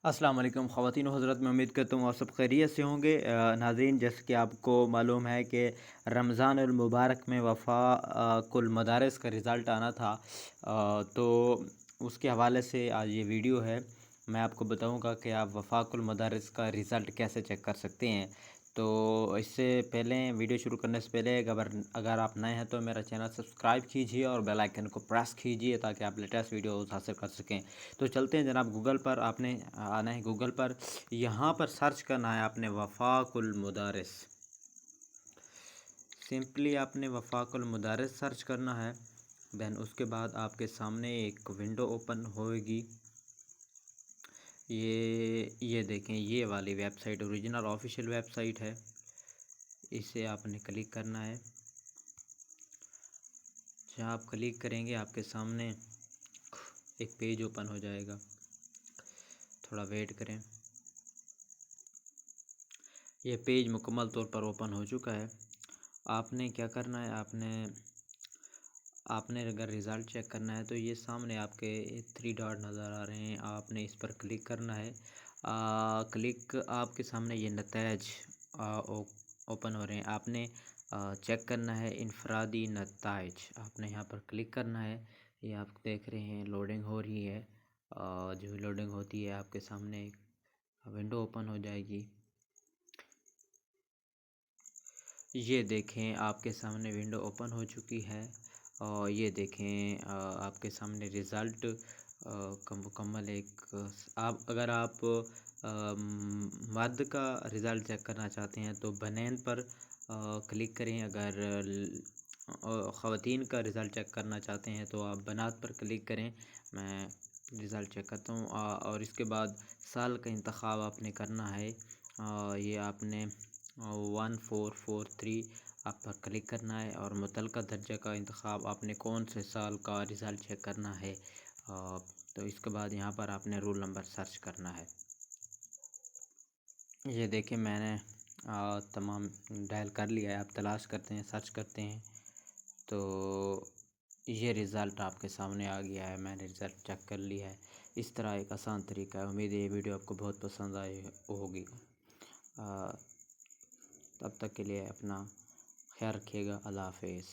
السلام علیکم خواتین و حضرات، میں امید کرتا ہوں آپ سب خیریت سے ہوں گے۔ ناظرین، جیسے کہ آپ کو معلوم ہے کہ رمضان المبارک میں وفاق المدارس کا رزلٹ آنا تھا، تو اس کے حوالے سے آج یہ ویڈیو ہے۔ میں آپ کو بتاؤں گا کہ آپ وفاق المدارس کا رزلٹ کیسے چیک کر سکتے ہیں۔ تو اس سے پہلے ویڈیو شروع کرنے سے پہلے اگر آپ نئے ہیں تو میرا چینل سبسکرائب کیجیے اور بیل آئیکن کو پریس کیجیے تاکہ آپ لیٹسٹ ویڈیوز حاصل کر سکیں۔ تو چلتے ہیں جناب، گوگل پر آپ نے آنا ہے، گوگل پر یہاں پر سرچ کرنا ہے آپ نے وفاق المدارس۔ سمپلی آپ نے وفاق المدارس سرچ کرنا ہے، دین اس کے بعد آپ کے سامنے ایک ونڈو اوپن ہوئے گی۔ یہ دیکھیں، یہ والی website original official website ہے، اسے آپ نے کلک کرنا ہے۔ جہاں آپ کلک کریں گے آپ کے سامنے ایک پیج اوپن ہو جائے گا، تھوڑا ویٹ کریں۔ یہ پیج مکمل طور پر اوپن ہو چکا ہے۔ آپ نے کیا کرنا ہے، آپ نے اگر رزلٹ چیک کرنا ہے تو یہ سامنے آپ کے 3 ڈاٹ نظر آ رہے ہیں، آپ نے اس پر کلک کرنا ہے۔ کلک آپ کے سامنے یہ نتائج اوپن ہو رہے ہیں، آپ نے چیک کرنا ہے انفرادی نتائج۔ آپ نے یہاں پر کلک کرنا ہے، یہ آپ دیکھ رہے ہیں لوڈنگ ہو رہی ہے۔ جو لوڈنگ ہوتی ہے آپ کے سامنے ایک ونڈو اوپن ہو جائے گی۔ یہ دیکھیں آپ کے سامنے ونڈو اوپن ہو چکی ہے، اور یہ دیکھیں آپ کے سامنے رزلٹ کا مکمل اگر آپ مرد کا رزلٹ چیک کرنا چاہتے ہیں تو بنین پر کلک کریں، اگر خواتین کا رزلٹ چیک کرنا چاہتے ہیں تو آپ بنات پر کلک کریں۔ میں رزلٹ چیک کرتا ہوں، اور اس کے بعد سال کا انتخاب آپ نے کرنا ہے۔ یہ آپ نے 1443 آپ پر کلک کرنا ہے، اور متعلقہ درجہ کا انتخاب آپ نے کون سے سال کا رزلٹ چیک کرنا ہے، تو اس کے بعد یہاں پر آپ نے رول نمبر سرچ کرنا ہے۔ یہ دیکھیں میں نے تمام ڈائل کر لیا ہے، آپ تلاش کرتے ہیں، سرچ کرتے ہیں تو یہ رزلٹ آپ کے سامنے آ گیا ہے۔ میں نے رزلٹ چیک کر لیا ہے۔ اس طرح ایک آسان طریقہ ہے۔ امید ہے یہ ویڈیو آپ کو بہت پسند آئی ہوگی۔ تب تک کے لیے اپنا خیال رکھیے گا۔ اللہ حافظ۔